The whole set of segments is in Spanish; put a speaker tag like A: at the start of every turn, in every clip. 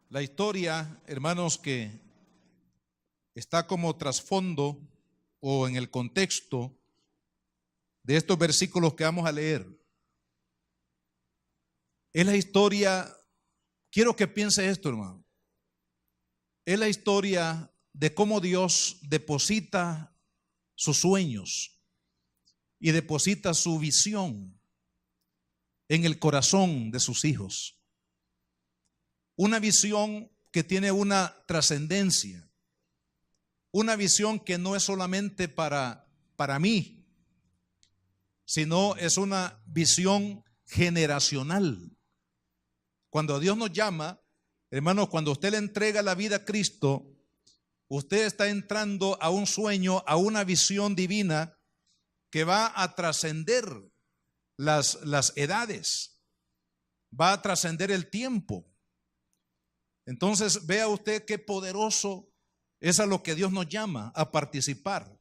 A: La historia, hermanos, que está como trasfondo o en el contexto de estos versículos que vamos a leer, es la historia, quiero que piense esto, hermano, es la historia de cómo Dios deposita sus sueños y deposita su visión en el corazón de sus hijos. Una visión que tiene una trascendencia, una visión que no es solamente para mí, sino es una visión generacional. Cuando Dios nos llama, hermanos, cuando usted le entrega la vida a Cristo, usted está entrando a un sueño, a una visión divina que va a trascender las edades, va a trascender el tiempo. Entonces vea usted qué poderoso es a lo que Dios nos llama a participar.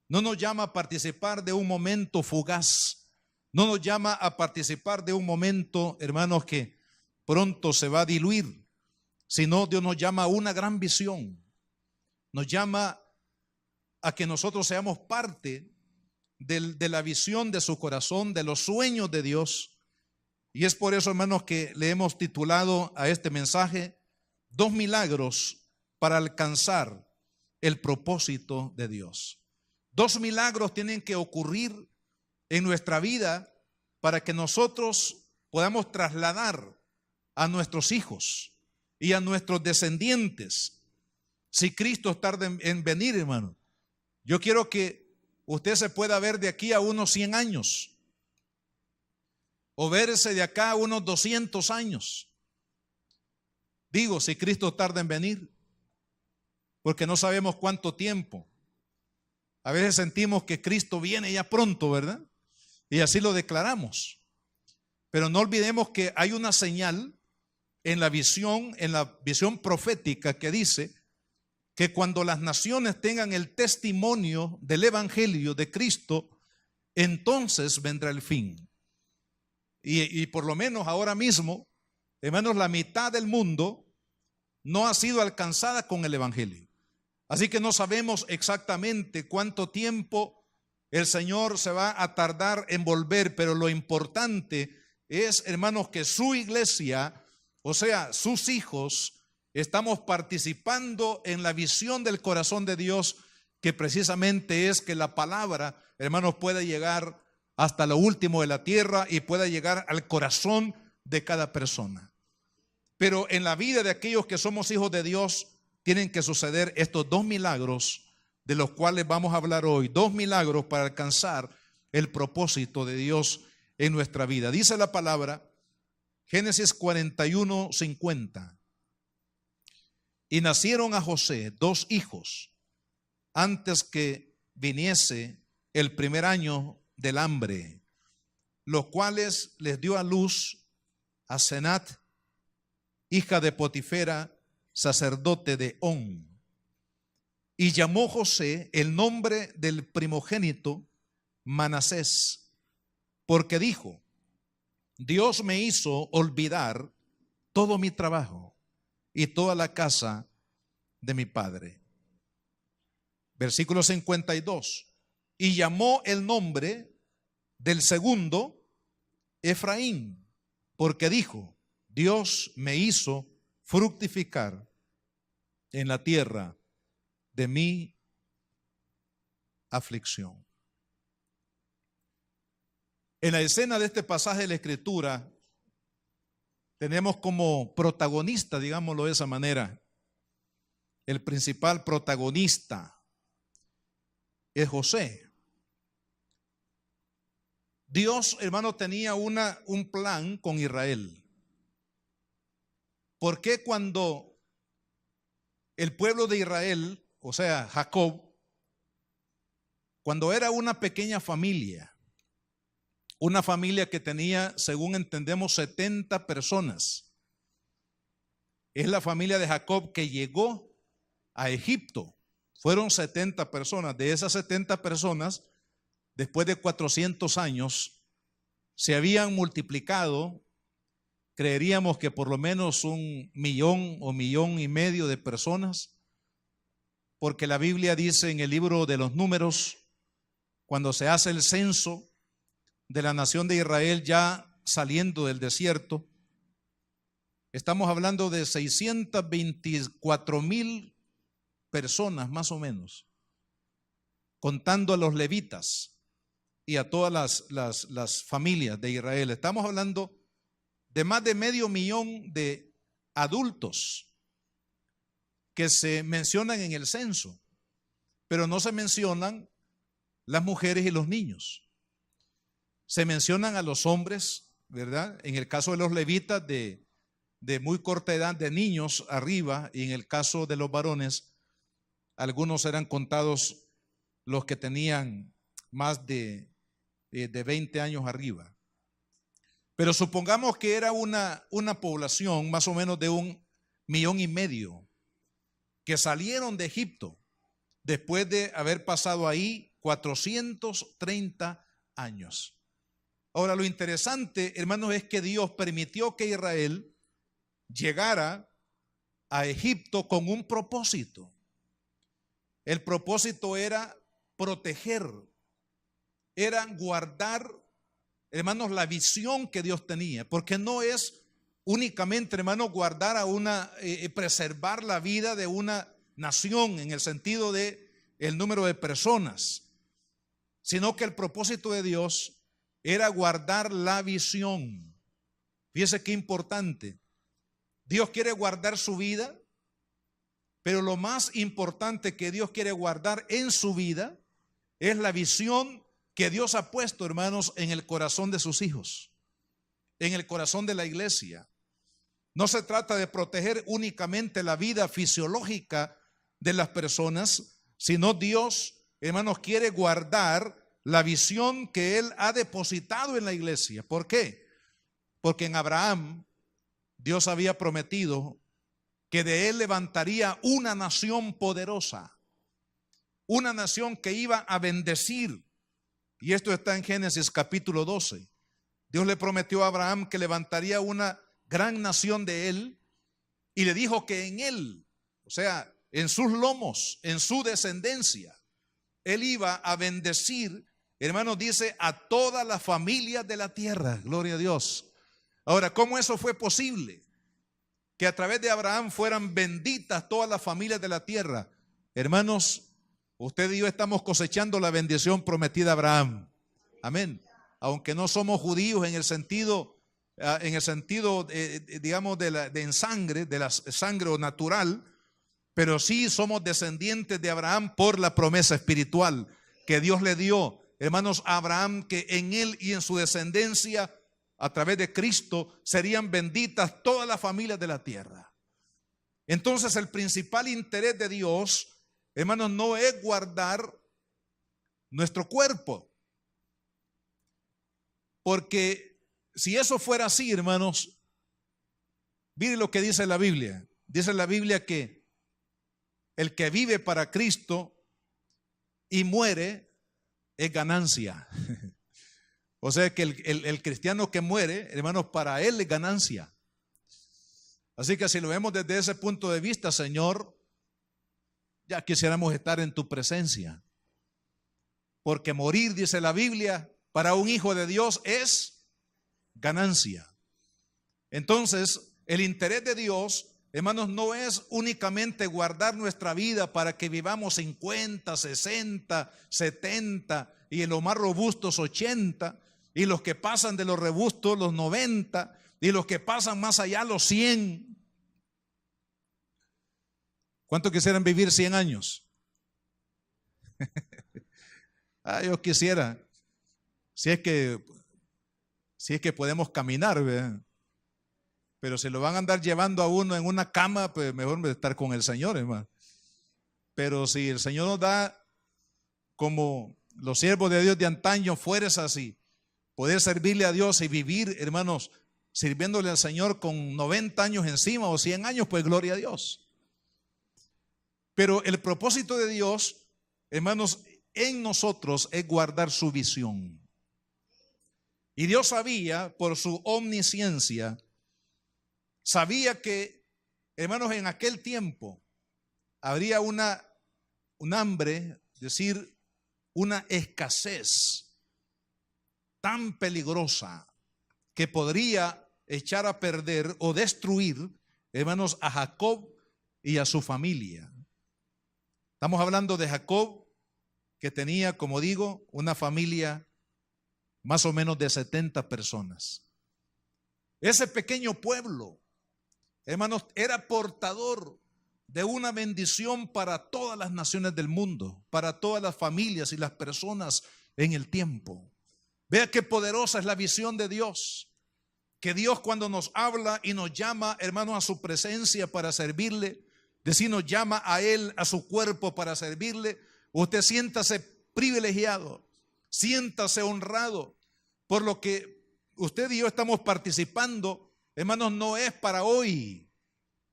A: No nos llama a participar de un momento fugaz, no nos llama a participar de un momento, hermanos, que pronto se va a diluir, sino Dios nos llama a una gran visión, nos llama a que nosotros seamos parte de la visión de su corazón, de los sueños de Dios. Y es por eso, hermanos, que le hemos titulado a este mensaje: 2 milagros para alcanzar el propósito de Dios. 2 milagros tienen que ocurrir en nuestra vida para que nosotros podamos trasladar a nuestros hijos y a nuestros descendientes. Si Cristo tarda en venir, hermano, yo quiero que usted se pueda ver de aquí a unos 100 años o verse de acá a unos 200 años. Digo, si Cristo tarda en venir, porque no sabemos cuánto tiempo. A veces sentimos que Cristo viene ya pronto, ¿verdad? Y así lo declaramos. Pero no olvidemos que hay una señal en la visión profética que dice que cuando las naciones tengan el testimonio del evangelio de Cristo, entonces vendrá el fin. Y por lo menos ahora mismo, hermanos, la mitad del mundo no ha sido alcanzada con el evangelio. Así que no sabemos exactamente cuánto tiempo el Señor se va a tardar en volver, pero lo importante es, hermanos, que su iglesia, o sea, sus hijos, estamos participando en la visión del corazón de Dios, que precisamente es que la palabra, hermanos, pueda llegar hasta lo último de la tierra y pueda llegar al corazón de cada persona. Pero en la vida de aquellos que somos hijos de Dios, tienen que suceder estos 2 milagros de los cuales vamos a hablar hoy. 2 milagros para alcanzar el propósito de Dios en nuestra vida. Dice la palabra, Génesis 41, 50. Y nacieron a José 2 hijos antes que viniese el primer año del hambre, los cuales les dio a luz a Senat, hija de Potifera, sacerdote de On. Y llamó José el nombre del primogénito Manasés, porque dijo: Dios me hizo olvidar todo mi trabajo y toda la casa de mi padre. Versículo 52. Y llamó el nombre del segundo Efraín, porque dijo: Dios me hizo fructificar en la tierra de mi aflicción. En la escena de este pasaje de la Escritura tenemos como protagonista, digámoslo de esa manera, el principal protagonista es José. Dios, hermano, tenía un plan con Israel. ¿Por qué cuando el pueblo de Israel, o sea, Jacob, cuando era una pequeña familia, una familia que tenía, según entendemos, 70 personas, es la familia de Jacob que llegó a Egipto? Fueron 70 personas. De esas 70 personas, después de 400 años, se habían multiplicado, creeríamos que por lo menos 1.000.000 o 1.500.000 de personas, porque la Biblia dice en el libro de los Números, cuando se hace el censo de la nación de Israel ya saliendo del desierto, estamos hablando de 624.000 personas más o menos, contando a los levitas y a todas las familias de Israel. Estamos hablando de más de 500.000 de adultos que se mencionan en el censo, pero no se mencionan las mujeres y los niños. Se mencionan a los hombres, ¿verdad? En el caso de los levitas de muy corta edad, de niños arriba, y en el caso de los varones, algunos eran contados los que tenían más de 20 años arriba. Pero supongamos que era una población más o menos de 1,5 millones que salieron de Egipto después de haber pasado ahí 430 años. Ahora, lo interesante, hermanos, es que Dios permitió que Israel llegara a Egipto con un propósito. El propósito era proteger, era guardar, hermanos, la visión que Dios tenía, porque no es únicamente, hermanos, guardar preservar la vida de una nación en el sentido de el número de personas, sino que el propósito de Dios era guardar la visión. Fíjese qué importante. Dios quiere guardar su vida, pero lo más importante que Dios quiere guardar en su vida es la visión que Dios ha puesto, hermanos, en el corazón de sus hijos, en el corazón de la iglesia. No se trata de proteger únicamente la vida fisiológica de las personas, sino Dios, hermanos, quiere guardar la visión que Él ha depositado en la iglesia. ¿Por qué? Porque en Abraham Dios había prometido que de él levantaría una nación poderosa, una nación que iba a bendecir. Y esto está en Génesis capítulo 12. Dios le prometió a Abraham que levantaría una gran nación de él y le dijo que en él, o sea, en sus lomos, en su descendencia, él iba a bendecir, hermanos, dice, a todas las familias de la tierra. Gloria a Dios. Ahora, ¿cómo eso fue posible? Que a través de Abraham fueran benditas todas las familias de la tierra. Hermanos, usted y yo estamos cosechando la bendición prometida a Abraham. Amén. Aunque no somos judíos en el sentido, digamos, en sangre, de la sangre o natural, pero sí somos descendientes de Abraham por la promesa espiritual que Dios le dio, hermanos, a Abraham, que en él y en su descendencia, a través de Cristo, serían benditas todas las familias de la tierra. Entonces, el principal interés de Dios, hermanos, no es guardar nuestro cuerpo, porque si eso fuera así, hermanos, miren lo que dice la Biblia. Dice la Biblia que el que vive para Cristo y muere es ganancia. O sea que el cristiano que muere, hermanos, para él es ganancia. Así que si lo vemos desde ese punto de vista, Señor, ya quisiéramos estar en tu presencia. Porque morir, dice la Biblia, para un hijo de Dios es ganancia. Entonces, el interés de Dios, hermanos, no es únicamente guardar nuestra vida para que vivamos 50, 60, 70 y en los más robustos 80, y los que pasan de los robustos los 90, y los que pasan más allá los 100. ¿Cuántos quisieran vivir 100 años? Yo quisiera, si es que podemos caminar, ¿verdad? Pero si lo van a andar llevando a uno en una cama, pues mejor estar con el Señor, hermano. Pero si el Señor nos da, como los siervos de Dios de antaño, fuerzas y poder servirle a Dios y vivir, hermanos, sirviéndole al Señor con 90 años encima o 100 años, pues gloria a Dios. Pero el propósito de Dios, hermanos, en nosotros es guardar su visión. Y Dios sabía, por su omnisciencia, sabía que, hermanos, en aquel tiempo habría un hambre, es decir, una escasez tan peligrosa que podría echar a perder o destruir, hermanos, a Jacob y a su familia. Estamos hablando de Jacob, que tenía, como digo, una familia más o menos de 70 personas. Ese pequeño pueblo, hermanos, era portador de una bendición para todas las naciones del mundo, para todas las familias y las personas en el tiempo. Vea qué poderosa es la visión de Dios. Que Dios, cuando nos habla y nos llama, hermanos, a su presencia para servirle, decir, nos llama a Él, a su cuerpo para servirle, usted siéntase privilegiado, siéntase honrado por lo que usted y yo estamos participando. Hermanos, no es para hoy,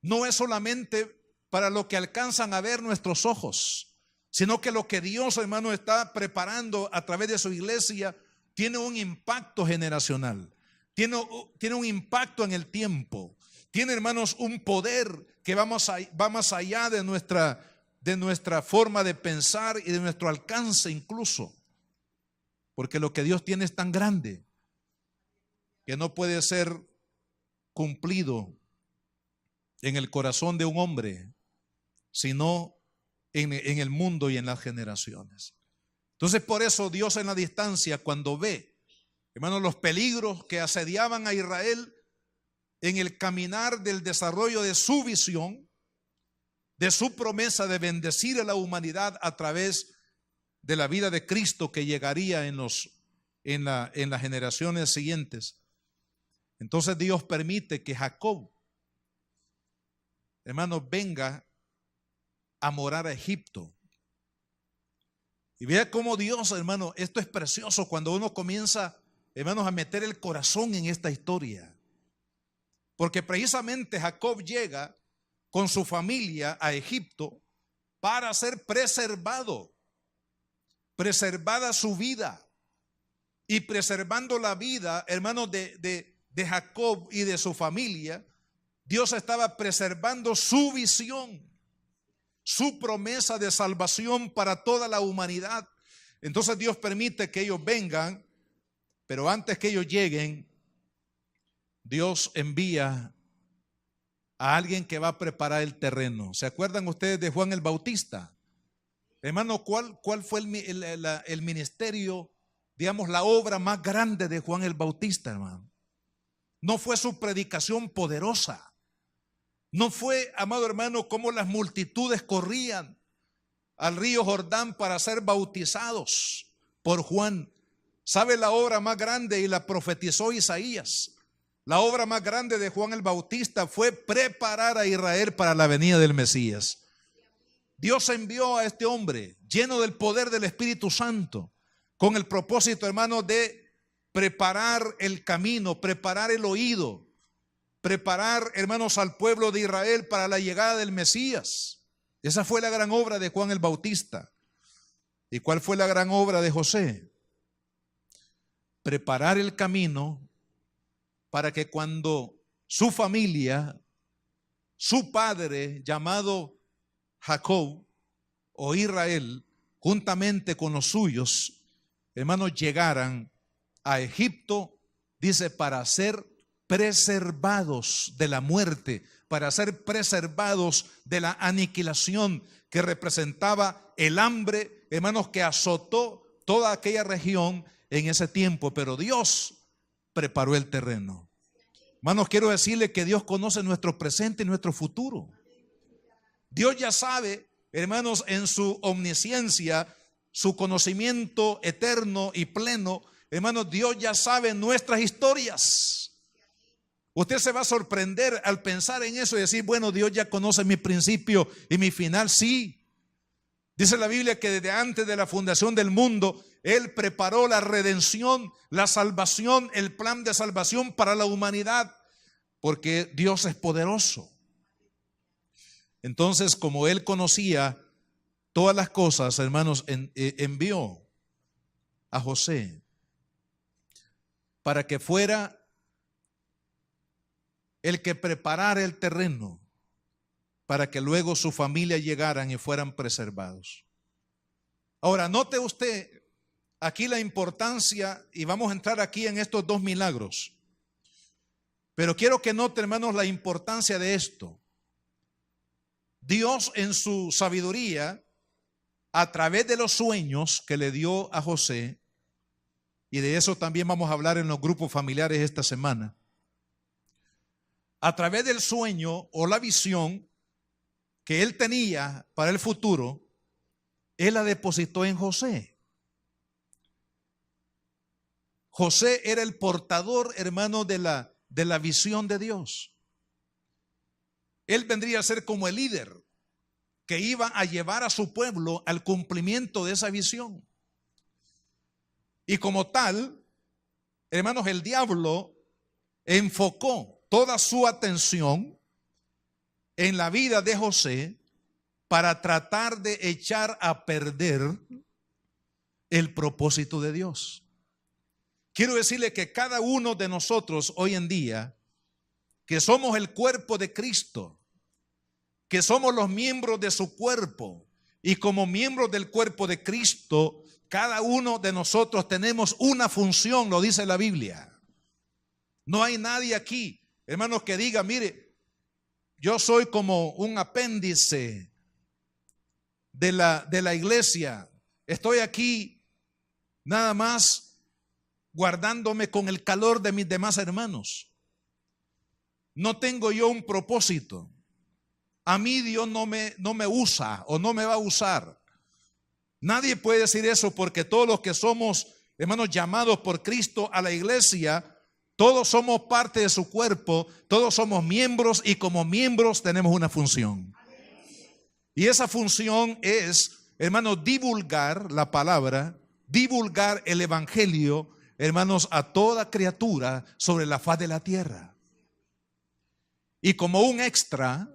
A: no es solamente para lo que alcanzan a ver nuestros ojos, sino que lo que Dios, hermano, está preparando a través de su iglesia tiene un impacto generacional, tiene un impacto en el tiempo, tiene, hermanos, un poder que va más allá de nuestra forma de pensar y de nuestro alcance incluso, porque lo que Dios tiene es tan grande que no puede ser cumplido en el corazón de un hombre, sino en el mundo y en las generaciones. Entonces, por eso Dios en la distancia, cuando ve, hermanos, los peligros que asediaban a Israel en el caminar del desarrollo de su visión, de su promesa de bendecir a la humanidad a través de la vida de Cristo que llegaría en las generaciones siguientes. Entonces Dios permite que Jacob, hermanos, venga a morar a Egipto. Y vea cómo Dios, hermano, esto es precioso cuando uno comienza, hermanos, a meter el corazón en esta historia. Porque precisamente Jacob llega con su familia a Egipto para ser preservada su vida. Y preservando la vida, hermanos, de Jacob y de su familia, Dios estaba preservando su visión, su promesa de salvación para toda la humanidad. Entonces Dios permite que ellos vengan, pero antes que ellos lleguen, Dios envía a alguien que va a preparar el terreno. ¿Se acuerdan ustedes de Juan el Bautista? Hermano, ¿cuál fue el ministerio, digamos, la obra más grande de Juan el Bautista, hermano? No fue su predicación poderosa. No fue, amado hermano, como las multitudes corrían al río Jordán para ser bautizados por Juan. ¿Sabe la obra más grande? Y la profetizó Isaías. La obra más grande de Juan el Bautista fue preparar a Israel para la venida del Mesías. Dios envió a este hombre lleno del poder del Espíritu Santo con el propósito, hermano, de preparar el camino, preparar el oído, preparar, hermanos, al pueblo de Israel para la llegada del Mesías. Esa fue la gran obra de Juan el Bautista. ¿Y cuál fue la gran obra de José? Preparar el camino para que cuando su familia, su padre llamado Jacob o Israel, juntamente con los suyos, hermanos, llegaran a Egipto, dice, para ser preservados de la muerte, para ser preservados de la aniquilación que representaba el hambre, hermanos, que azotó toda aquella región en ese tiempo. Pero Dios preparó el terreno. Hermanos, quiero decirle que Dios conoce nuestro presente y nuestro futuro. Dios ya sabe, hermanos, en su omnisciencia, su conocimiento eterno y pleno, hermanos, Dios ya sabe nuestras historias. Usted se va a sorprender al pensar en eso y decir, bueno, Dios ya conoce mi principio y mi final. Sí, dice la Biblia que desde antes de la fundación del mundo, Él preparó la redención, la salvación, el plan de salvación para la humanidad, porque Dios es poderoso. Entonces, como Él conocía todas las cosas, hermanos, envió a José para que fuera el que preparara el terreno para que luego su familia llegaran y fueran preservados. Ahora, note usted aquí la importancia, y vamos a entrar aquí en estos dos milagros. Pero quiero que note, hermanos, la importancia de esto. Dios en su sabiduría, a través de los sueños que le dio a José, y de eso también vamos a hablar en los grupos familiares esta semana, a través del sueño o la visión que él tenía para el futuro, él la depositó en José. José era el portador, hermano, de la visión de Dios. Él vendría a ser como el líder que iba a llevar a su pueblo al cumplimiento de esa visión. Y como tal, hermanos, el diablo enfocó toda su atención en la vida de José para tratar de echar a perder el propósito de Dios. Quiero decirle que cada uno de nosotros hoy en día, que somos el cuerpo de Cristo, que somos los miembros de su cuerpo, y como miembros del cuerpo de Cristo, cada uno de nosotros tenemos una función, lo dice la Biblia. No hay nadie aquí, hermanos, que diga, mire, yo soy como un apéndice de la iglesia, estoy aquí nada más guardándome con el calor de mis demás hermanos. No tengo yo un propósito. A mí Dios no me usa o no me va a usar. Nadie puede decir eso, porque todos los que somos, hermanos, llamados por Cristo a la iglesia, todos somos parte de su cuerpo, todos somos miembros, y como miembros tenemos una función. Y esa función es, hermanos, divulgar la palabra, divulgar el evangelio, hermanos, a toda criatura sobre la faz de la tierra. Y como un extra,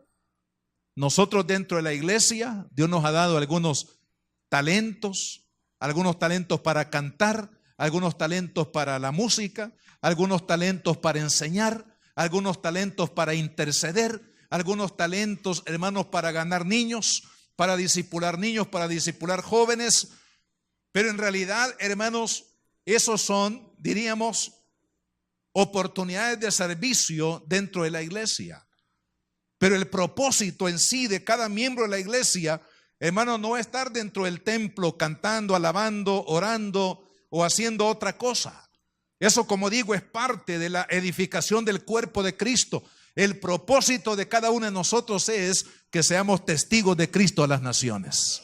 A: nosotros dentro de la iglesia, Dios nos ha dado algunos talentos para cantar, algunos talentos para la música, algunos talentos para enseñar, algunos talentos para interceder, algunos talentos, hermanos, para ganar niños, para discipular jóvenes. Pero en realidad, hermanos, esos son, diríamos, oportunidades de servicio dentro de la iglesia. Pero el propósito en sí de cada miembro de la iglesia, hermano, no es estar dentro del templo cantando, alabando, orando o haciendo otra cosa. Eso, como digo, es parte de la edificación del cuerpo de Cristo. El propósito de cada uno de nosotros es que seamos testigos de Cristo a las naciones.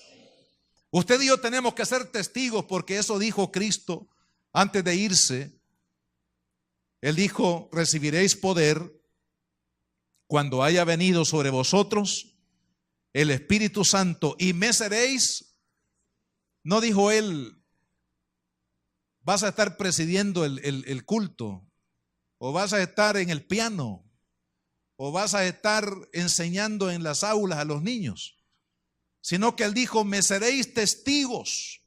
A: Usted y yo tenemos que ser testigos, porque eso dijo Cristo antes de irse. Él dijo, recibiréis poder cuando haya venido sobre vosotros el Espíritu Santo, y me seréis. No dijo él, vas a estar presidiendo el culto, o vas a estar en el piano, o vas a estar enseñando en las aulas a los niños, sino que él dijo, me seréis testigos.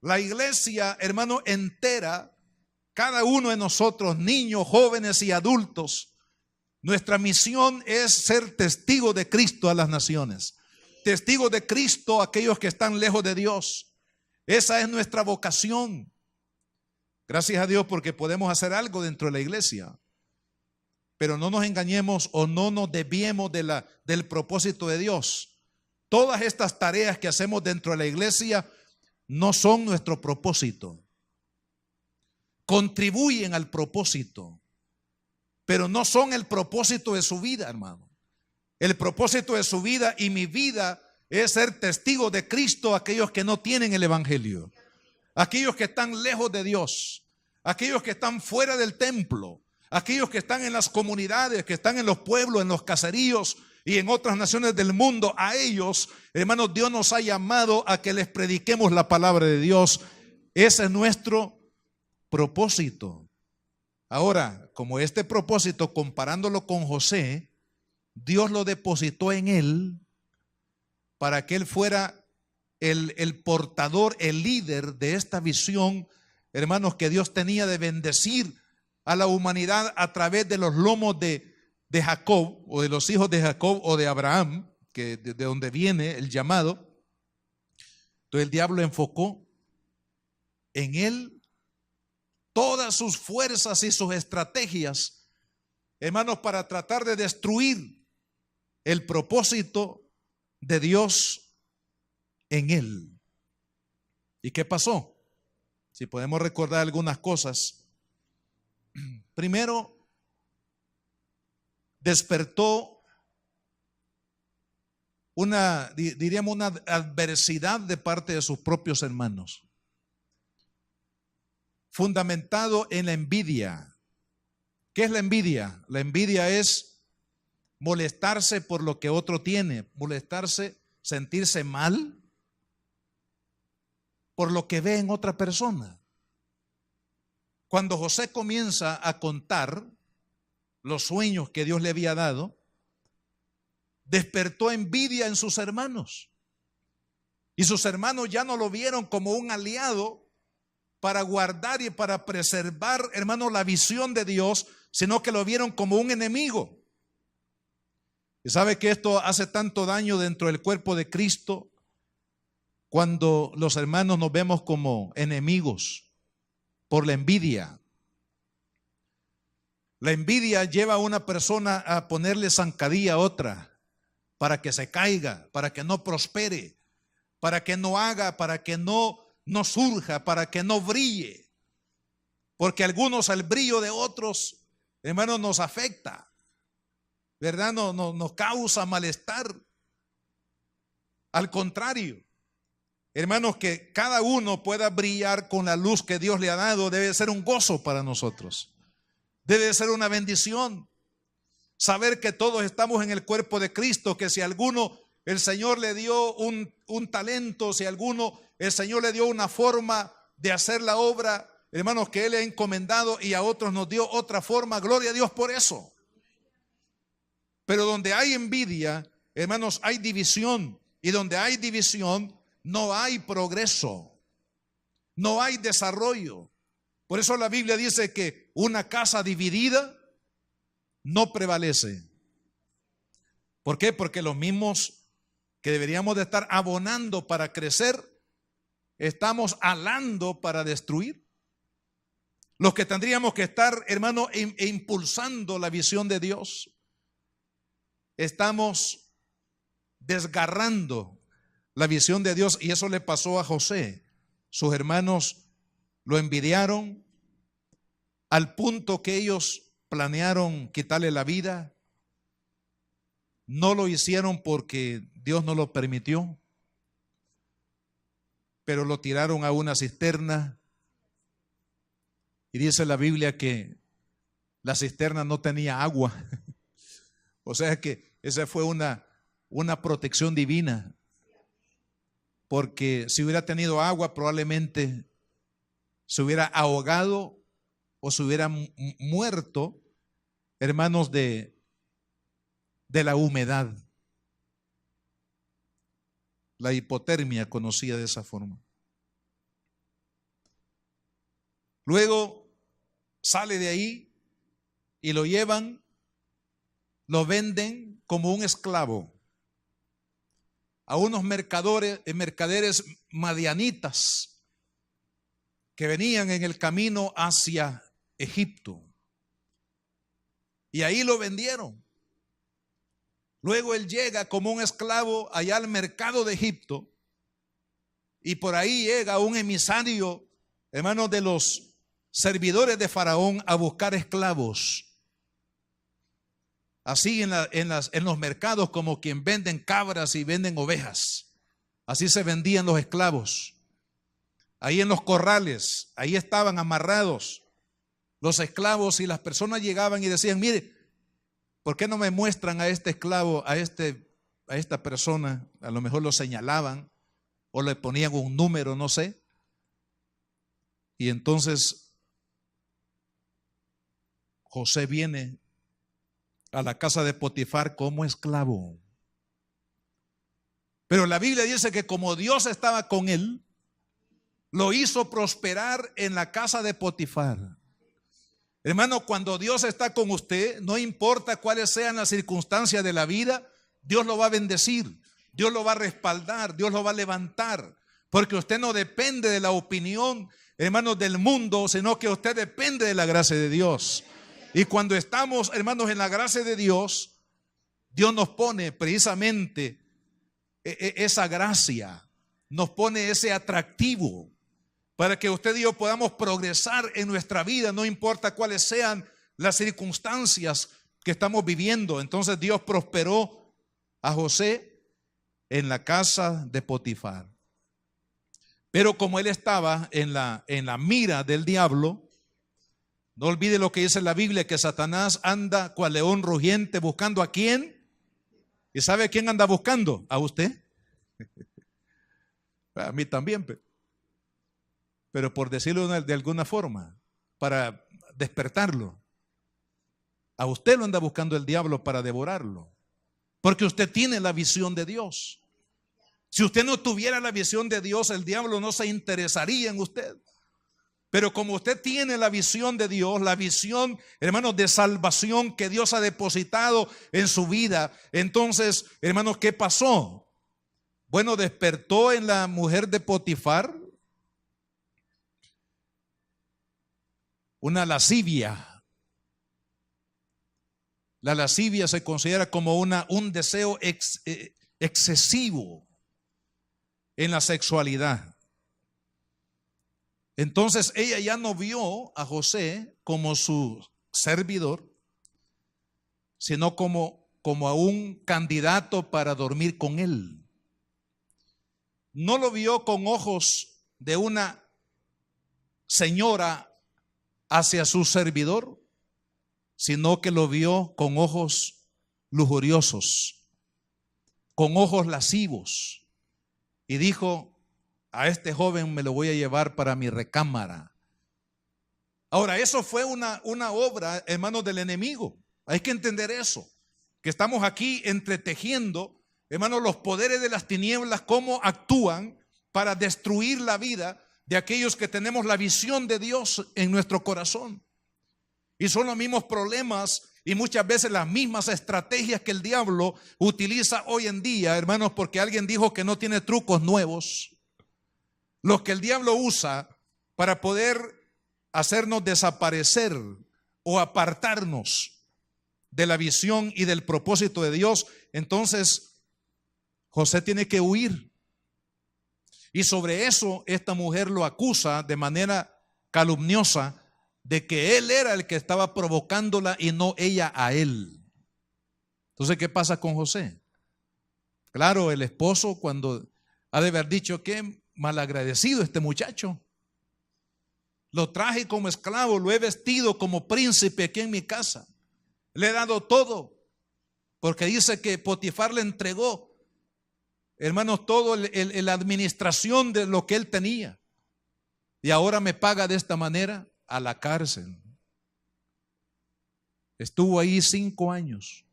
A: La iglesia, hermano, entera, cada uno de nosotros, niños, jóvenes y adultos, nuestra misión es ser testigos de Cristo a las naciones, testigos de Cristo a aquellos que están lejos de Dios. Esa es nuestra vocación. Gracias a Dios porque podemos hacer algo dentro de la iglesia, pero no nos engañemos o no nos desviemos del propósito de Dios. Todas estas tareas que hacemos dentro de la iglesia no son nuestro propósito. Contribuyen al propósito, pero no son el propósito de su vida, hermano. El propósito de su vida y mi vida es ser testigo de Cristo a aquellos que no tienen el evangelio, aquellos que están lejos de Dios, aquellos que están fuera del templo, aquellos que están en las comunidades, que están en los pueblos, en los caseríos y en otras naciones del mundo. A ellos, hermanos, Dios nos ha llamado a que les prediquemos la palabra de Dios. Ese es nuestro propósito. Ahora, como este propósito, comparándolo con José, Dios lo depositó en él para que él fuera el portador, el líder de esta visión, hermanos, que Dios tenía de bendecir a la humanidad a través de los lomos de Jacob, o de los hijos de Jacob o de Abraham, que de donde viene el llamado. Entonces el diablo enfocó en él todas sus fuerzas y sus estrategias, hermanos, para tratar de destruir el propósito de Dios en él. ¿Y qué pasó? Si podemos recordar algunas cosas. Primero, despertó diríamos, una adversidad de parte de sus propios hermanos, fundamentado en la envidia. ¿Qué es la envidia? La envidia es molestarse por lo que otro tiene, molestarse, sentirse mal por lo que ve en otra persona. Cuando José comienza a contar los sueños que Dios le había dado, despertó envidia en sus hermanos. Y sus hermanos ya no lo vieron como un aliado para guardar y para preservar, hermanos, la visión de Dios, sino que lo vieron como un enemigo. Y sabe que esto hace tanto daño dentro del cuerpo de Cristo cuando los hermanos nos vemos como enemigos por la envidia. La envidia lleva a una persona a ponerle zancadilla a otra para que se caiga, para que no prospere, para que no haga, para que no surja, para que no brille. Porque algunos, al brillo de otros, hermanos, nos afecta, ¿verdad? Nos causa malestar. Al contrario, hermanos, que cada uno pueda brillar con la luz que Dios le ha dado debe ser un gozo para nosotros. Debe ser una bendición. Saber que todos estamos en el cuerpo de Cristo, que si a alguno el Señor le dio un talento, si a alguno el Señor le dio una forma de hacer la obra, hermanos, que Él ha encomendado, y a otros nos dio otra forma, gloria a Dios por eso. Pero donde hay envidia, hermanos, hay división, y donde hay división no hay progreso, no hay desarrollo. Por eso la Biblia dice que una casa dividida no prevalece. ¿Por qué? Porque los mismos que deberíamos de estar abonando para crecer, estamos alando para destruir. Los que tendríamos que estar, hermano, impulsando la visión de Dios, estamos desgarrando la visión de Dios. Y eso le pasó a José. Sus hermanos lo envidiaron al punto que ellos planearon quitarle la vida. No lo hicieron porque Dios no lo permitió, pero lo tiraron a una cisterna. Y dice la Biblia que la cisterna no tenía agua. O sea que esa fue una protección divina, porque si hubiera tenido agua probablemente se hubiera ahogado o se hubiera muerto, hermanos, de la humedad, la hipotermia, conocida de esa forma. Luego sale de ahí y lo llevan, lo venden como un esclavo a unos mercaderes madianitas que venían en el camino hacia Egipto, y ahí lo vendieron. Luego él llega como un esclavo allá al mercado de Egipto, y por ahí llega un emisario, hermanos, de los servidores de Faraón a buscar esclavos. Así en los mercados, como quien venden cabras y venden ovejas, así se vendían los esclavos. Ahí en los corrales, ahí estaban amarrados los esclavos, y las personas llegaban y decían: mire, ¿por qué no me muestran a este esclavo, a esta persona? A lo mejor lo señalaban o le ponían un número, no sé. Y entonces José viene a la casa de Potifar como esclavo. Pero la Biblia dice que como Dios estaba con él, lo hizo prosperar en la casa de Potifar. Hermano, cuando Dios está con usted, no importa cuáles sean las circunstancias de la vida, Dios lo va a bendecir, Dios lo va a respaldar, Dios lo va a levantar. Porque usted no depende de la opinión, hermanos, del mundo, sino que usted depende de la gracia de Dios. Y cuando estamos, hermanos, en la gracia de Dios, Dios nos pone precisamente esa gracia, nos pone ese atractivo para que usted y yo podamos progresar en nuestra vida, no importa cuáles sean las circunstancias que estamos viviendo. Entonces Dios prosperó a José en la casa de Potifar. Pero como él estaba en la mira del diablo, no olvide lo que dice la Biblia, que Satanás anda cual león rugiente buscando a quién. ¿Y sabe a quién anda buscando? ¿A usted? A mí también, pero por decirlo de alguna forma, para despertarlo. A usted lo anda buscando el diablo para devorarlo, porque usted tiene la visión de Dios. Si usted no tuviera la visión de Dios, el diablo no se interesaría en usted. Pero como usted tiene la visión de Dios, la visión, hermanos, de salvación que Dios ha depositado en su vida, entonces, hermanos, ¿qué pasó? Bueno, despertó en la mujer de Potifar una lascivia. La lascivia se considera como un deseo excesivo en la sexualidad. Entonces ella ya no vio a José como su servidor, sino como a un candidato para dormir con él. No lo vio con ojos de una señora hacia su servidor, sino que lo vio con ojos lujuriosos, con ojos lascivos, y dijo: a este joven me lo voy a llevar para mi recámara. Ahora, eso fue una obra, hermanos, del enemigo. Hay que entender eso, que estamos aquí entretejiendo, hermanos, los poderes de las tinieblas, cómo actúan para destruir la vida de aquellos que tenemos la visión de Dios en nuestro corazón. Y son los mismos problemas y muchas veces las mismas estrategias que el diablo utiliza hoy en día, hermanos, porque alguien dijo que no tiene trucos nuevos. Los que el diablo usa para poder hacernos desaparecer o apartarnos de la visión y del propósito de Dios. Entonces José tiene que huir. Y sobre eso esta mujer lo acusa de manera calumniosa de que él era el que estaba provocándola y no ella a él. Entonces, ¿qué pasa con José? Claro, el esposo, cuando ha de haber dicho: qué malagradecido este muchacho. Lo traje como esclavo, lo he vestido como príncipe aquí en mi casa. Le he dado todo, porque dice que Potifar le entregó, hermanos, todo la administración de lo que él tenía. Y ahora me paga de esta manera. A la cárcel. Estuvo ahí 5 años.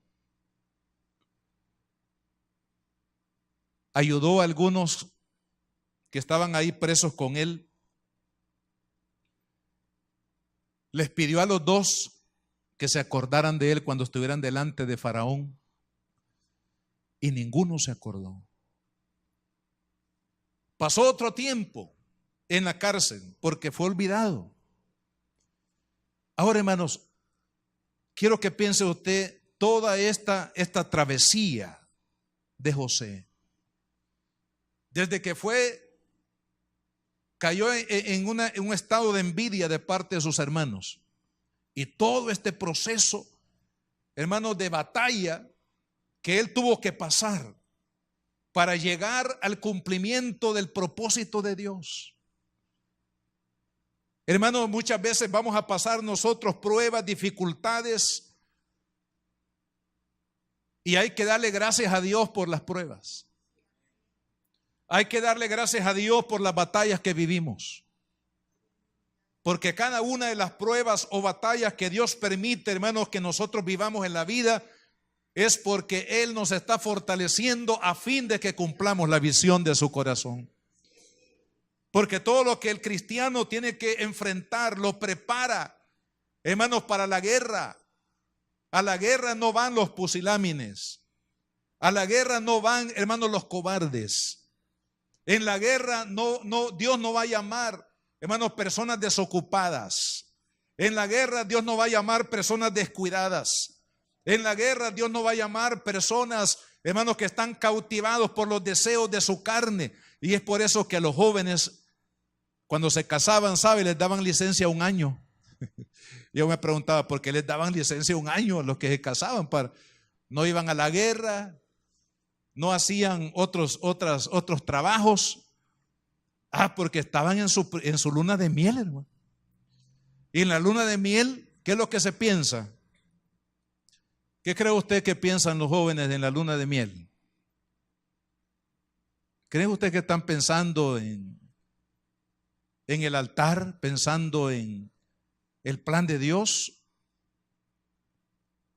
A: Ayudó a algunos que estaban ahí presos con él. Les pidió a los 2 que se acordaran de él cuando estuvieran delante de Faraón. Y ninguno se acordó. Pasó otro tiempo en la cárcel porque fue olvidado. Ahora, hermanos, quiero que piense usted toda esta travesía de José. Desde que cayó en un estado de envidia de parte de sus hermanos. Y todo este proceso, hermanos, de batalla que él tuvo que pasar para llegar al cumplimiento del propósito de Dios. Hermanos, muchas veces vamos a pasar nosotros pruebas, dificultades, y hay que darle gracias a Dios por las pruebas. Hay que darle gracias a Dios por las batallas que vivimos. Porque cada una de las pruebas o batallas que Dios permite, hermanos, que nosotros vivamos en la vida, es porque Él nos está fortaleciendo a fin de que cumplamos la visión de su corazón. Porque todo lo que el cristiano tiene que enfrentar lo prepara, hermanos, para la guerra. A la guerra no van los pusilámines. A la guerra no van, hermanos, los cobardes. En la guerra Dios no va a llamar, hermanos, personas desocupadas. En la guerra Dios no va a llamar personas descuidadas. En la guerra Dios no va a llamar personas, hermanos, que están cautivados por los deseos de su carne. Y es por eso que a los jóvenes, cuando se casaban, ¿sabe? Les daban licencia 1 año. Yo me preguntaba por qué les daban licencia 1 año a los que se casaban. No iban a la guerra, no hacían otros trabajos. Porque estaban en su luna de miel, hermano. Y en la luna de miel, ¿qué es lo que se piensa? ¿Qué cree usted que piensan los jóvenes en la luna de miel? ¿Cree usted que están pensando en el altar, pensando en el plan de Dios?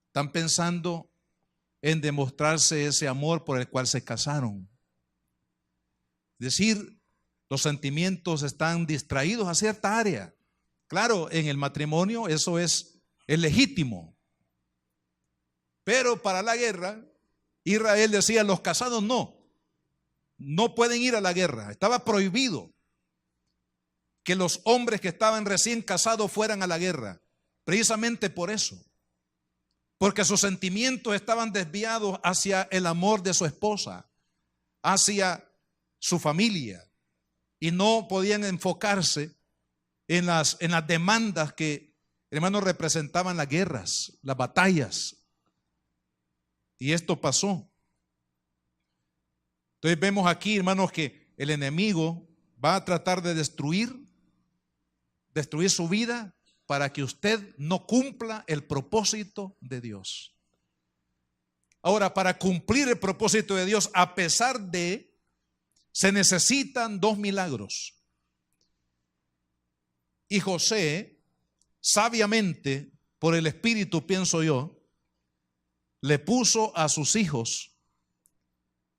A: ¿Están pensando en demostrarse ese amor por el cual se casaron? Es decir, los sentimientos están distraídos a cierta área. Claro, en el matrimonio eso es legítimo. Pero para la guerra, Israel decía, los casados no pueden ir a la guerra. Estaba prohibido que los hombres que estaban recién casados fueran a la guerra. Precisamente por eso. Porque sus sentimientos estaban desviados hacia el amor de su esposa, hacia su familia. Y no podían enfocarse en las demandas que, hermanos, representaban las guerras, las batallas. Y esto pasó. Entonces vemos aquí, hermanos, que el enemigo va a tratar de destruir su vida para que usted no cumpla el propósito de Dios. Ahora, para cumplir el propósito de Dios, a pesar de, se necesitan 2 milagros. Y José, sabiamente, por el Espíritu, pienso yo, le puso a sus hijos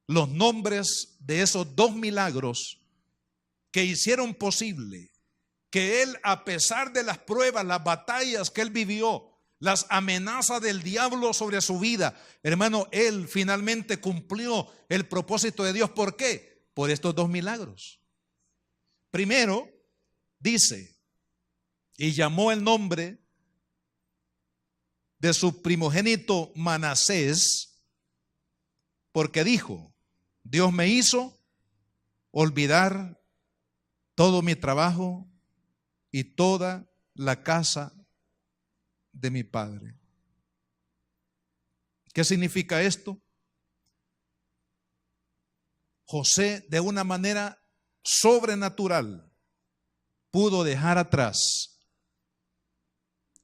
A: los nombres de esos 2 milagros que hicieron posible que él, a pesar de las pruebas, las batallas que él vivió, las amenazas del diablo sobre su vida, hermano, él finalmente cumplió el propósito de Dios. ¿Por qué? Por estos 2 milagros. Primero, dice, y llamó el nombre de su primogénito Manasés, porque dijo, Dios me hizo olvidar todo mi trabajo y toda la casa de mi padre. ¿Qué significa esto? José, de una manera sobrenatural, pudo dejar atrás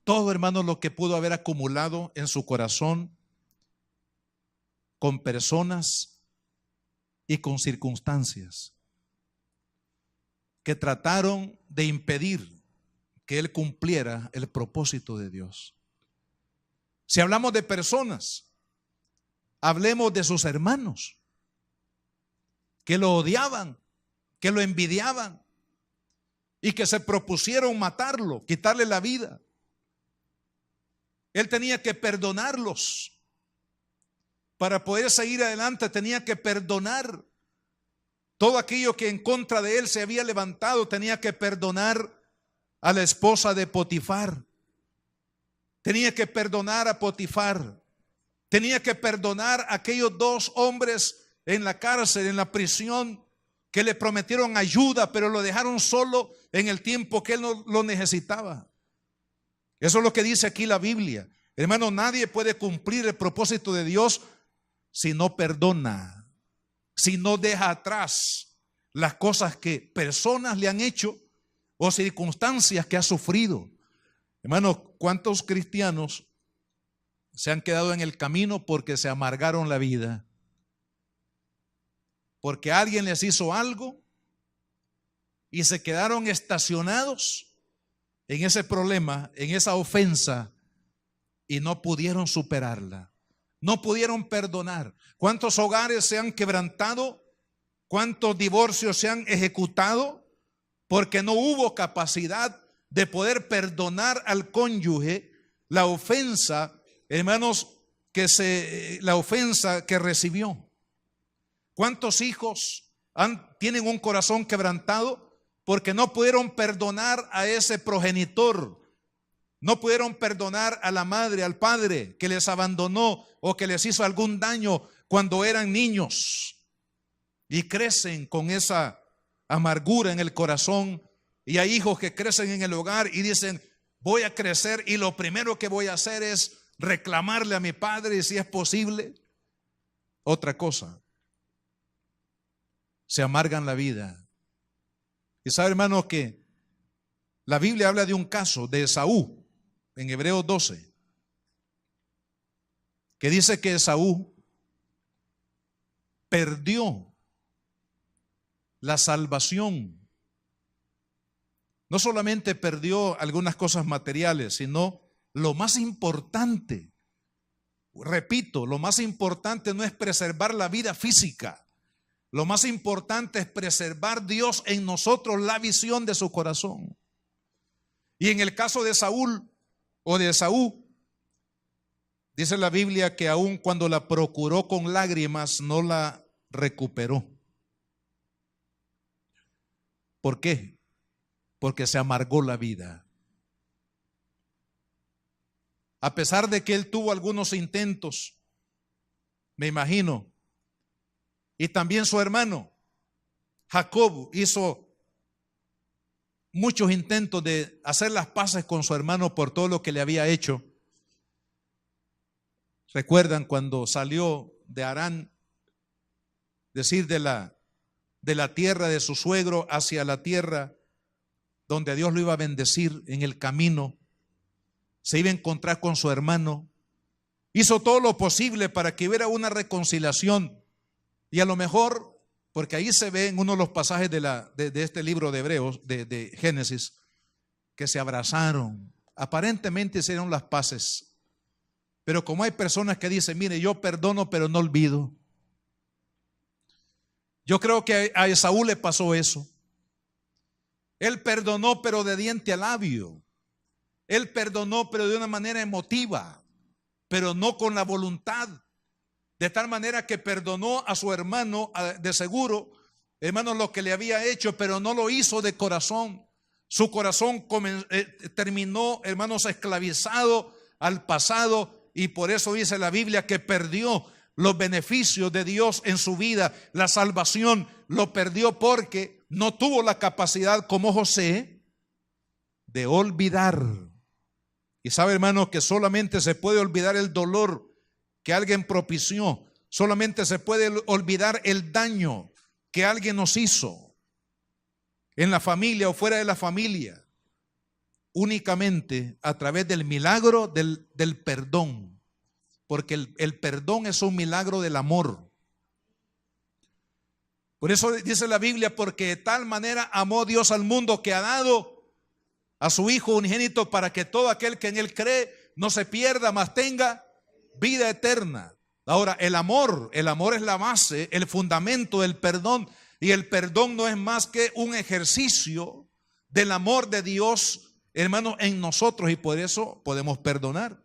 A: todo, hermano, lo que pudo haber acumulado en su corazón con personas y con circunstancias que trataron de impedir que él cumpliera el propósito de Dios. Si hablamos de personas, hablemos de sus hermanos que lo odiaban, que lo envidiaban y que se propusieron matarlo, quitarle la vida. Él tenía que perdonarlos. Para poder seguir adelante tenía que perdonar todo aquello que en contra de él se había levantado. Tenía que perdonar a la esposa de Potifar. Tenía que perdonar a Potifar. Tenía que perdonar a aquellos 2 hombres en la cárcel, en la prisión, que le prometieron ayuda, pero lo dejaron solo en el tiempo que él no lo necesitaba. Eso es lo que dice aquí la Biblia. Hermano, nadie puede cumplir el propósito de Dios si no perdona, si no deja atrás las cosas que personas le han hecho o circunstancias que ha sufrido. Hermano, ¿cuántos cristianos se han quedado en el camino porque se amargaron la vida? Porque alguien les hizo algo y se quedaron estacionados en ese problema, en esa ofensa, y no pudieron superarla. no pudieron perdonar. ¿Cuántos hogares se han quebrantado? ¿Cuántos divorcios se han ejecutado? Porque no hubo capacidad de poder perdonar al cónyuge la ofensa, hermanos, la ofensa que recibió. ¿Cuántos hijos tienen un corazón quebrantado? Porque no pudieron perdonar a ese progenitor. No pudieron perdonar a la madre, al padre que les abandonó o que les hizo algún daño cuando eran niños. Y crecen con esa amargura en el corazón. Y hay hijos que crecen en el hogar y dicen, voy a crecer y lo primero que voy a hacer es reclamarle a mi padre, y si es posible, otra cosa. Se amargan la vida. Y sabe, hermano, que la Biblia habla de un caso de Esaú en Hebreos 12, que dice que Esaú perdió la salvación. No solamente perdió algunas cosas materiales, sino lo más importante. Repito, lo más importante no es preservar la vida física. Lo más importante es preservar Dios en nosotros, la visión de su corazón. Y en el caso de Saúl o de Esaú, dice la Biblia que aun cuando la procuró con lágrimas, no la recuperó. ¿Por qué? Porque se amargó la vida. A pesar de que él tuvo algunos intentos, me imagino, y también su hermano Jacob hizo muchos intentos de hacer las paces con su hermano por todo lo que le había hecho. ¿Recuerdan cuando salió de Harán, decir de la tierra de su suegro hacia la tierra donde Dios lo iba a bendecir? En el camino se iba a encontrar con su hermano. Hizo todo lo posible para que hubiera una reconciliación. Y a lo mejor, porque ahí se ve en uno de los pasajes de este libro de Hebreos, de Génesis, que se abrazaron. Aparentemente hicieron las paces. Pero como hay personas que dicen, mire, yo perdono pero no olvido. Yo creo que a Esaú le pasó eso. Él perdonó pero de diente a labio. Él perdonó pero de una manera emotiva, pero no con la voluntad. De tal manera que perdonó a su hermano, de seguro, hermano, lo que le había hecho, pero no lo hizo de corazón. Su corazón terminó, hermanos, esclavizado al pasado, y por eso dice la Biblia que perdió los beneficios de Dios en su vida. La salvación lo perdió porque no tuvo la capacidad, como José, de olvidar. Y sabe, hermano, que solamente se puede olvidar el dolor que alguien propició. Solamente se puede olvidar el daño que alguien nos hizo en la familia o fuera de la familia, únicamente a través del milagro del perdón, porque el perdón es un milagro del amor. Por eso dice la Biblia, porque de tal manera amó Dios al mundo que ha dado a su Hijo unigénito, para que todo aquel que en Él cree no se pierda, mas tenga vida eterna. Ahora, el amor es la base, el fundamento del perdón. Y el perdón no es más que un ejercicio del amor de Dios, hermanos, en nosotros, y por eso podemos perdonar.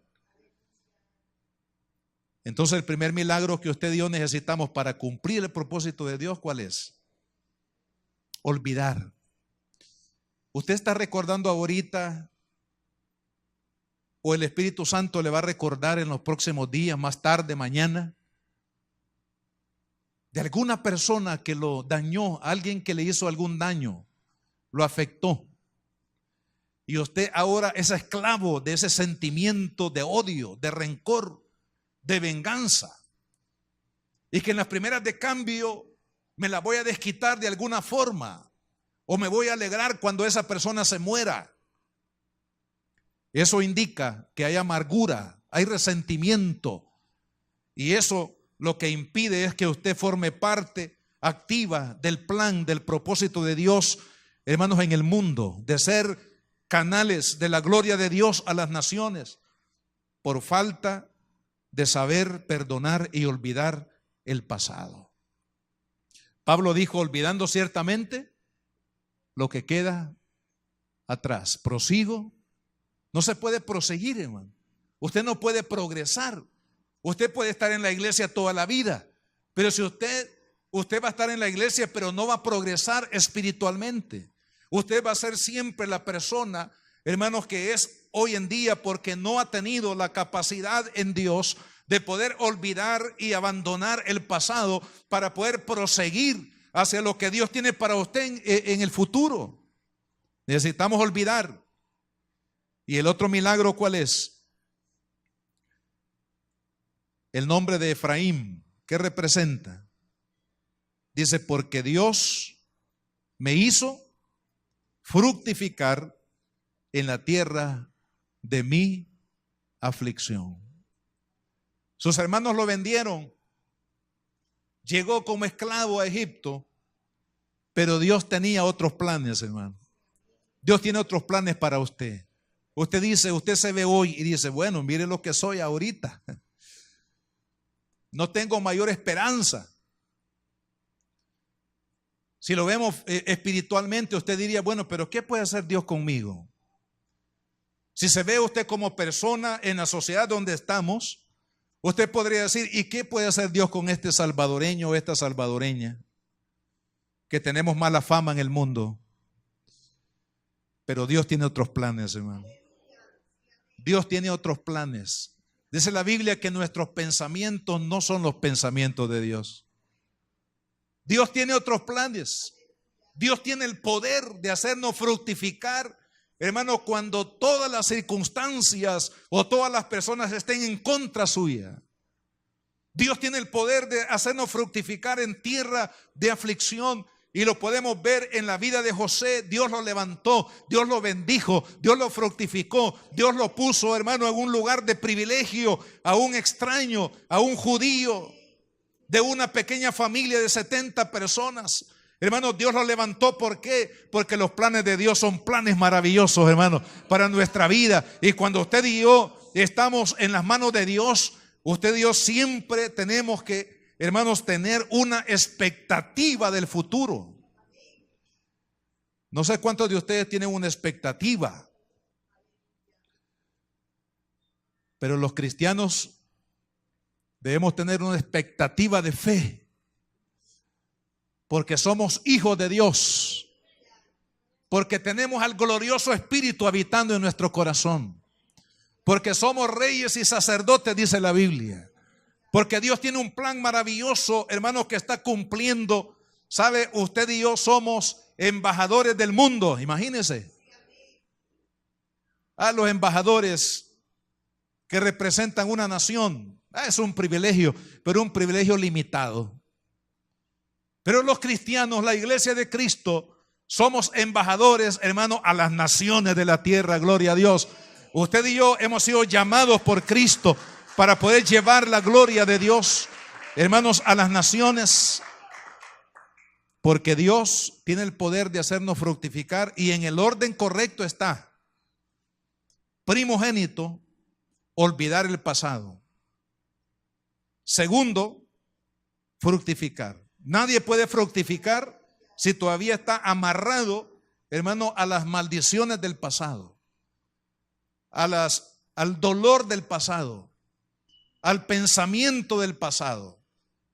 A: Entonces, el primer milagro que usted y yo necesitamos para cumplir el propósito de Dios, ¿cuál es? Olvidar. Usted está recordando ahorita, o el Espíritu Santo le va a recordar en los próximos días, más tarde, mañana, de alguna persona que lo dañó, alguien que le hizo algún daño, lo afectó. Y usted ahora es esclavo de ese sentimiento de odio, de rencor, de venganza. Y que en las primeras de cambio me la voy a desquitar de alguna forma, o me voy a alegrar cuando esa persona se muera. Eso indica que hay amargura, hay resentimiento, y eso lo que impide es que usted forme parte activa del plan, del propósito de Dios, hermanos, en el mundo, de ser canales de la gloria de Dios a las naciones, por falta de saber perdonar y olvidar el pasado. Pablo dijo, olvidando ciertamente lo que queda atrás. Prosigo. No se puede proseguir, hermano. Usted no puede progresar. Usted puede estar en la iglesia toda la vida, pero si usted va a estar en la iglesia, pero no va a progresar espiritualmente. Usted va a ser siempre la persona, hermanos, que es hoy en día porque no ha tenido la capacidad en Dios de poder olvidar y abandonar el pasado para poder proseguir hacia lo que Dios tiene para usted en el futuro. Necesitamos olvidar. ¿Y el otro milagro cuál es? El nombre de Efraín, ¿qué representa? Dice, porque Dios me hizo fructificar en la tierra de mi aflicción. Sus hermanos lo vendieron. Llegó como esclavo a Egipto, pero Dios tenía otros planes, hermano. Dios tiene otros planes para usted. Usted dice, usted se ve hoy y dice, bueno, mire lo que soy ahorita. No tengo mayor esperanza. Si lo vemos espiritualmente, usted diría, bueno, pero ¿qué puede hacer Dios conmigo? Si se ve usted como persona en la sociedad donde estamos, usted podría decir, ¿y qué puede hacer Dios con este salvadoreño o esta salvadoreña? Que tenemos mala fama en el mundo. Pero Dios tiene otros planes, hermano. Dios tiene otros planes. Dice la Biblia que nuestros pensamientos no son los pensamientos de Dios. Dios tiene otros planes. Dios tiene el poder de hacernos fructificar, hermano, cuando todas las circunstancias o todas las personas estén en contra suya. Dios tiene el poder de hacernos fructificar en tierra de aflicción. Y lo podemos ver en la vida de José. Dios lo levantó, Dios lo bendijo, Dios lo fructificó, Dios lo puso, hermano, en un lugar de privilegio, a un extraño, a un judío, de una pequeña familia de 70 personas. Hermano, Dios lo levantó. ¿Por qué? Porque los planes de Dios son planes maravillosos, hermano, para nuestra vida. Y cuando usted y yo estamos en las manos de Dios, usted y yo siempre tenemos que, hermanos, tener una expectativa del futuro. No sé cuántos de ustedes tienen una expectativa, pero los cristianos debemos tener una expectativa de fe, porque somos hijos de Dios, porque tenemos al glorioso Espíritu habitando en nuestro corazón, porque somos reyes y sacerdotes, dice la Biblia. Porque Dios tiene un plan maravilloso, hermanos, que está cumpliendo. ¿Sabe? Usted y yo somos embajadores del mundo, imagínense. A los embajadores que representan una nación. Es un privilegio, pero un privilegio limitado. Pero los cristianos, la iglesia de Cristo, somos embajadores, hermanos, a las naciones de la tierra, gloria a Dios. Usted y yo hemos sido llamados por Cristo para poder llevar la gloria de Dios, hermanos, a las naciones, porque Dios tiene el poder de hacernos fructificar y en el orden correcto está. Primogénito, olvidar el pasado. Segundo, fructificar. Nadie puede fructificar si todavía está amarrado, hermano, a las maldiciones del pasado, al dolor del pasado, al pensamiento del pasado.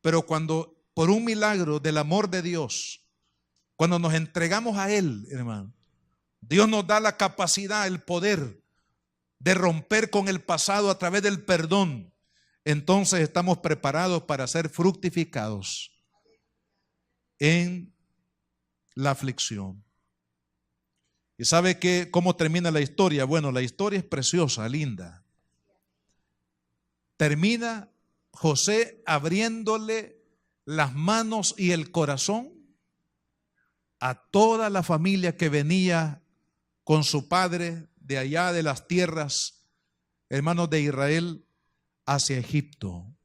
A: Pero cuando por un milagro del amor de Dios, cuando nos entregamos a Él, hermano, Dios nos da la capacidad, el poder de romper con el pasado a través del perdón. Entonces estamos preparados para ser fructificados en la aflicción. ¿Y sabe cómo termina la historia? Bueno, la historia es preciosa, linda. Termina José abriéndole las manos y el corazón a toda la familia que venía con su padre de allá de las tierras, hermanos de Israel, hacia Egipto.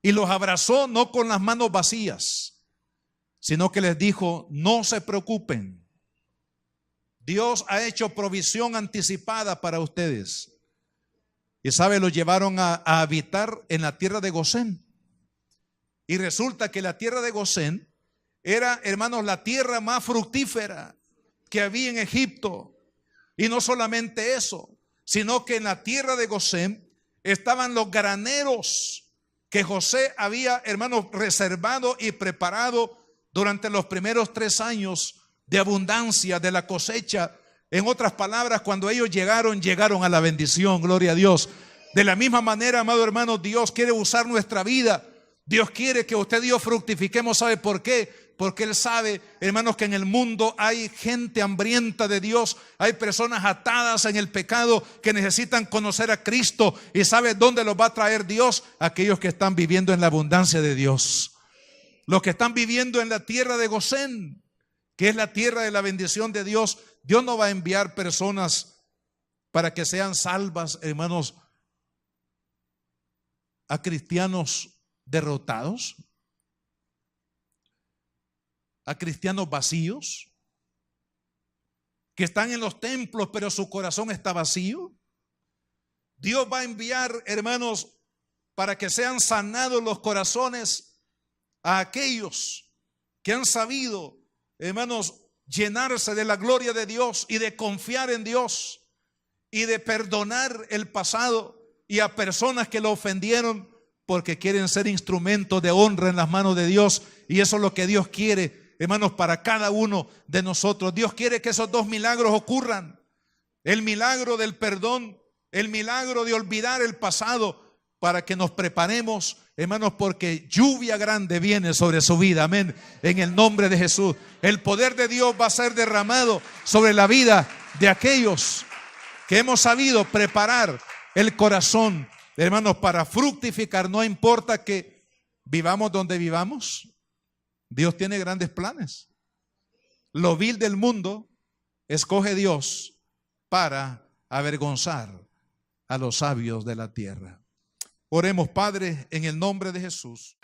A: Y los abrazó no con las manos vacías, sino que les dijo, no se preocupen. Dios ha hecho provisión anticipada para ustedes. Y sabe, lo llevaron a habitar en la tierra de Gosén. Y resulta que la tierra de Gosén era, hermanos, la tierra más fructífera que había en Egipto. Y no solamente eso, sino que en la tierra de Gosén estaban los graneros que José había, hermanos, reservado y preparado durante los primeros 3 años de abundancia de la cosecha. En otras palabras, cuando ellos llegaron a la bendición, gloria a Dios. De la misma manera, amado hermano, Dios quiere usar nuestra vida. Dios quiere que usted y yo fructifiquemos. ¿Sabe por qué? Porque Él sabe, hermanos, que en el mundo hay gente hambrienta de Dios. Hay personas atadas en el pecado que necesitan conocer a Cristo. ¿Y sabe dónde los va a traer Dios? Aquellos que están viviendo en la abundancia de Dios. Los que están viviendo en la tierra de Gosén, que es la tierra de la bendición de Dios. Dios no va a enviar personas para que sean salvas, hermanos, a cristianos derrotados, a cristianos vacíos, que están en los templos pero su corazón está vacío. Dios va a enviar, hermanos, para que sean sanados los corazones a aquellos que han sabido, hermanos, llenarse de la gloria de Dios y de confiar en Dios y de perdonar el pasado, y a personas que lo ofendieron porque quieren ser instrumentos de honra en las manos de Dios. Y eso es lo que Dios quiere, hermanos, para cada uno de nosotros. Dios quiere que esos 2 milagros ocurran: el milagro del perdón, el milagro de olvidar el pasado, para que nos preparemos, hermanos, porque lluvia grande viene sobre su vida. Amén. En el nombre de Jesús. El poder de Dios va a ser derramado sobre la vida de aquellos que hemos sabido preparar el corazón, hermanos, para fructificar. No importa que vivamos donde vivamos, Dios tiene grandes planes. Lo vil del mundo escoge Dios para avergonzar a los sabios de la tierra. Oremos, Padre, en el nombre de Jesús.